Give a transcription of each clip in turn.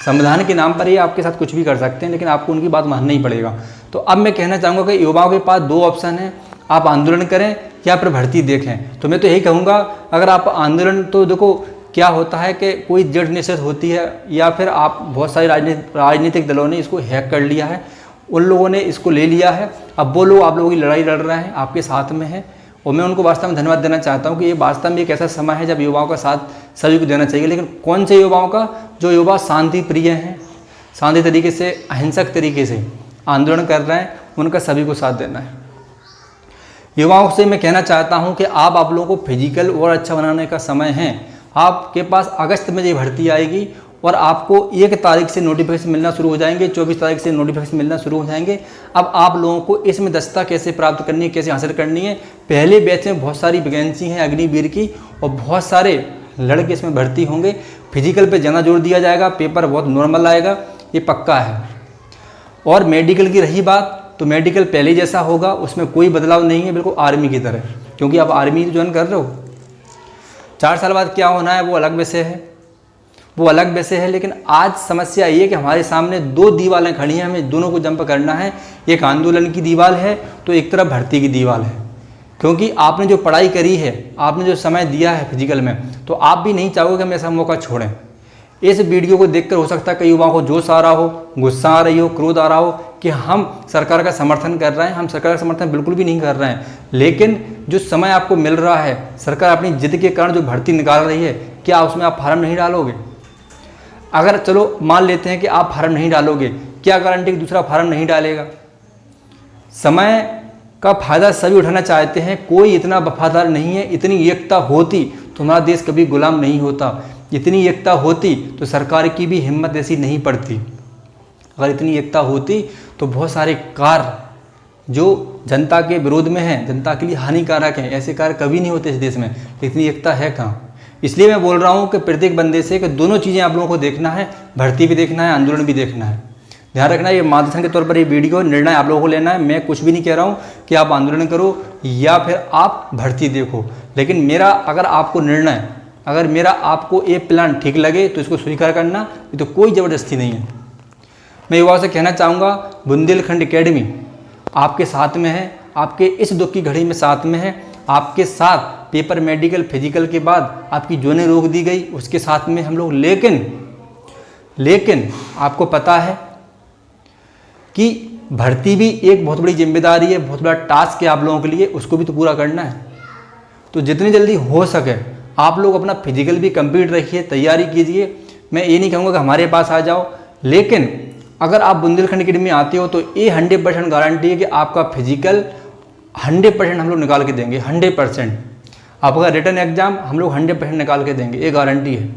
संविधान के नाम पर ही आपके साथ कुछ भी कर सकते हैं, लेकिन आपको उनकी बात मानना ही पड़ेगा। तो अब मैं कहना चाहूँगा कि युवाओं के पास दो ऑप्शन हैं, आप आंदोलन करें या फिर भर्ती देखें। तो मैं तो यही कहूँगा, अगर आप आंदोलन, तो देखो क्या होता है कि कोई जड़ निषेध होती है, या फिर आप बहुत सारे राजनीतिक दलों ने इसको हैक कर लिया है, उन लोगों ने इसको ले लिया है। अब वो लोग आप लोगों की लड़ाई लड़ रहे हैं, आपके साथ में है, और मैं उनको वास्तव में धन्यवाद देना चाहता हूँ कि ये वास्तव में एक ऐसा समय है जब युवाओं का साथ सभी को देना चाहिए। लेकिन कौन से युवाओं का? जो युवा शांति प्रिय हैं, शांति तरीके से, अहिंसक तरीके से आंदोलन कर रहे हैं, उनका सभी को साथ देना है। युवाओं से मैं कहना चाहता हूं कि आप लोगों को फिजिकल और अच्छा बनाने का समय है। आपके पास अगस्त में ये भर्ती आएगी और आपको 1 तारीख से नोटिफिकेशन मिलना शुरू हो जाएंगे, 24 तारीख से नोटिफिकेशन मिलना शुरू हो जाएंगे। अब आप लोगों को इसमें दस्ता कैसे प्राप्त करनी है, कैसे हासिल करनी है। पहले बैच में बहुत सारी वैकेंसी हैं अग्निवीर की, और बहुत सारे लड़के इसमें भर्ती होंगे। फिजिकल पे ज़्यादा जोर दिया जाएगा, पेपर बहुत नॉर्मल आएगा, ये पक्का है। और मेडिकल की रही बात, तो मेडिकल पहले जैसा होगा, उसमें कोई बदलाव नहीं है, बिल्कुल आर्मी की तरह, क्योंकि आप आर्मी ज्वाइन कर रहे हो। 4 साल बाद क्या होना है वो अलग विषय है, वो अलग विषय है। लेकिन आज समस्या ये है कि हमारे सामने 2 दीवारें खड़ी हैं, हमें दोनों को जंप करना है। एक आंदोलन की दीवार है, तो एक तरफ भर्ती की दीवार है। क्योंकि आपने जो पढ़ाई करी है, आपने जो समय दिया है फिजिकल में, तो आप भी नहीं चाहोगे कि हम ऐसा मौका छोड़ें। इस वीडियो को देखकर हो सकता है कई युवाओं को जोश आ रहा हो, गुस्सा आ रही हो, क्रोध आ रहा हो कि हम सरकार का समर्थन कर रहे हैं। हम सरकार का समर्थन बिल्कुल भी नहीं कर रहे हैं, लेकिन जो समय आपको मिल रहा है, सरकार अपनी जिद के कारण जो भर्ती निकाल रही है, क्या उसमें आप फार्म नहीं डालोगे? अगर चलो मान लेते हैं कि आप फार्म नहीं डालोगे, क्या गारंटी कि दूसरा फार्म नहीं डालेगा? समय का फायदा सभी उठाना चाहते हैं, कोई इतना वफादार नहीं है। इतनी एकता होती तो हमारा देश कभी गुलाम नहीं होता। इतनी एकता होती तो सरकार की भी हिम्मत ऐसी नहीं पड़ती। अगर इतनी एकता होती तो बहुत सारे कार्य जो जनता के विरोध में हैं, जनता के लिए हानिकारक हैं, ऐसे कार्य कभी नहीं होते इस देश में। इतनी एकता है कहाँ? इसलिए मैं बोल रहा हूँ कि प्रत्येक बंदे से कि दोनों चीज़ें आप लोगों को देखना है, भर्ती भी देखना है, आंदोलन भी देखना है। ध्यान रखना, ये मार्गदर्शन के तौर पर ये वीडियो, निर्णय आप लोगों को लेना है। मैं कुछ भी नहीं कह रहा हूँ कि आप आंदोलन करो या फिर आप भर्ती देखो, लेकिन मेरा अगर आपको निर्णय, अगर मेरा आपको ये प्लान ठीक लगे तो इसको स्वीकार करना, ये तो कोई ज़बरदस्ती नहीं है। मैं युवाओं से कहना चाहूँगा, बुंदेलखंड एकेडमी आपके साथ में है, आपके इस दुख की घड़ी में साथ में है, आपके साथ। पेपर मेडिकल फिजिकल के बाद आपकी जोनें रोक दी गई, उसके साथ में हम लोग। लेकिन आपको पता है कि भर्ती भी एक बहुत बड़ी जिम्मेदारी है, बहुत बड़ा टास्क है आप लोगों के लिए, उसको भी तो पूरा करना है। तो जितनी जल्दी हो सके आप लोग अपना फिजिकल भी कंप्लीट रखिए, तैयारी कीजिए। मैं ये नहीं कहूँगा कि हमारे पास आ जाओ, लेकिन अगर आप बुंदेलखंड एकेडमी में आते हो तो ये 100% गारंटी है कि आपका फिजिकल 100% हम लोग निकाल के देंगे। 100% आपका रिटर्न एग्जाम हम लोग 100% निकाल के देंगे, ये गारंटी है।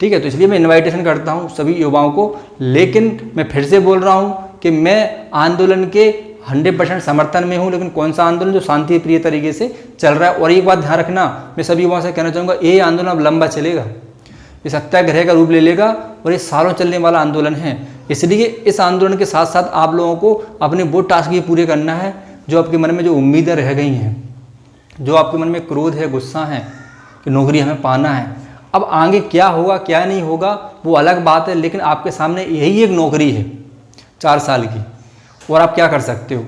ठीक है, तो इसलिए मैं इन्वाइटेशन करता हूँ सभी युवाओं को। लेकिन मैं फिर से बोल रहा हूँ कि मैं आंदोलन के 100% समर्थन में हूँ, लेकिन कौन सा आंदोलन? जो शांति प्रिय तरीके से चल रहा है। और एक बात ध्यान रखना, मैं सभी युवाओं से कहना चाहूँगा, ये आंदोलन अब लंबा चलेगा, ये सत्याग्रह का रूप ले लेगा और ये सालों चलने वाला आंदोलन है। इसलिए इस आंदोलन के साथ साथ आप लोगों को अपने वो टास्क भी पूरे करना है जो आपके मन में जो उम्मीदें रह गई हैं, जो आपके मन में क्रोध है, गुस्सा है कि नौकरी हमें पाना है। अब आगे क्या होगा क्या नहीं होगा वो अलग बात है, लेकिन आपके सामने यही एक नौकरी है 4 साल की, और आप क्या कर सकते हो।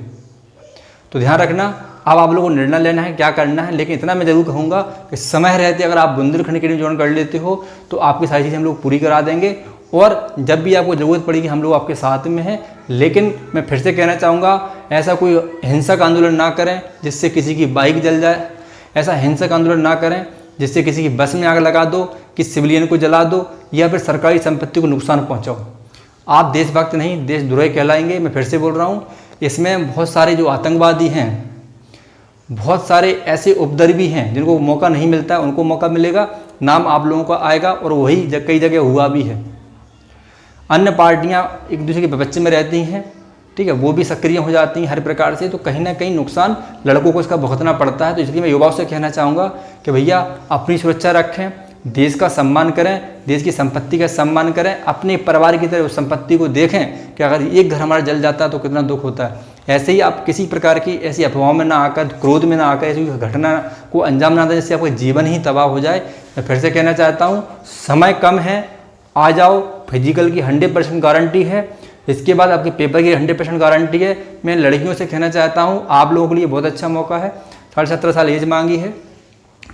तो ध्यान रखना, अब आप लोगों को निर्णय लेना है क्या करना है। लेकिन इतना मैं जरूर कहूँगा कि समय रहते अगर आप बुंदेलखंड एकेडमी ज्वाइन कर लेते हो तो आपकी सारी चीज़ें हम लोग पूरी करा देंगे, और जब भी आपको ज़रूरत पड़ेगी हम लोग आपके साथ में हैं। लेकिन मैं फिर से कहना चाहूँगा, ऐसा कोई हिंसक आंदोलन ना करें जिससे किसी की बाइक जल जाए, ऐसा हिंसक आंदोलन ना करें जिससे किसी की बस में आग लगा दो, कि सिविलियन को जला दो, या फिर सरकारी संपत्ति को नुकसान पहुँचाओ। आप देशभक्त नहीं, देशद्रोही कहलाएंगे। मैं फिर से बोल रहा हूँ, इसमें बहुत सारे जो आतंकवादी हैं, बहुत सारे ऐसे उपद्रवी हैं जिनको मौका नहीं मिलता है, उनको मौका मिलेगा, नाम आप लोगों का आएगा, और वही कई जगह हुआ भी है। अन्य पार्टियां एक दूसरे के बच्चे में रहती हैं, ठीक है, वो भी सक्रिय हो जाती हैं हर प्रकार से, तो कहीं ना कहीं नुकसान लड़कों को इसका भुगतना पड़ता है। तो इसलिए मैं युवाओं से कहना चाहूँगा कि भैया अपनी सुरक्षा रखें, देश का सम्मान करें, देश की संपत्ति का सम्मान करें, अपने परिवार की तरह उस संपत्ति को देखें कि अगर एक घर हमारा जल जाता है तो कितना दुख होता है। ऐसे ही आप किसी प्रकार की ऐसी अफवाहों में ना आकर, क्रोध में ना आकर ऐसी घटना को अंजाम ना दें जिससे आपका जीवन ही तबाह हो जाए। मैं फिर से कहना चाहता हूँ, समय कम है, आ जाओ, फिजिकल की 100% गारंटी है, इसके बाद आपके पेपर की 100% गारंटी है। मैं लड़कियों से कहना चाहता हूँ आप लोगों के लिए बहुत अच्छा मौका है। 17.5 साल एज मांगी है,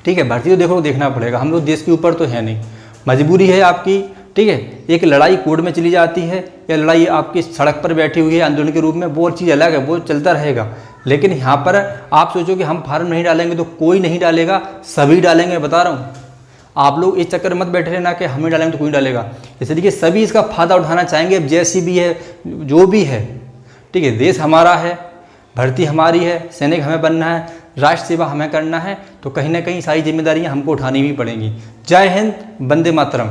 ठीक है। भर्ती तो देखो देखना पड़ेगा, हम लोग देश के ऊपर तो है नहीं, मजबूरी है आपकी, ठीक है। एक लड़ाई कोर्ट में चली जाती है या लड़ाई आपकी सड़क पर बैठी हुई है आंदोलन के रूप में, वो चीज़ अलग है, वो चलता रहेगा। लेकिन यहाँ पर आप सोचो कि हम फार्म नहीं डालेंगे तो कोई नहीं डालेगा, सभी डालेंगे, बता रहा हूँ। आप लोग इस चक्कर में मत बैठे रहना कि हमें डालेंगे तो कोई डालेगा, इसलिए सभी इसका फ़ायदा उठाना चाहेंगे। अब जैसी भी है जो भी है, ठीक है, देश हमारा है, भर्ती हमारी है, सैनिक हमें बनना है, राष्ट्र सेवा हमें करना है, तो कहीं ना कहीं सारी जिम्मेदारियां हमको उठानी भी पड़ेंगी। जय हिंद, वंदे मातरम।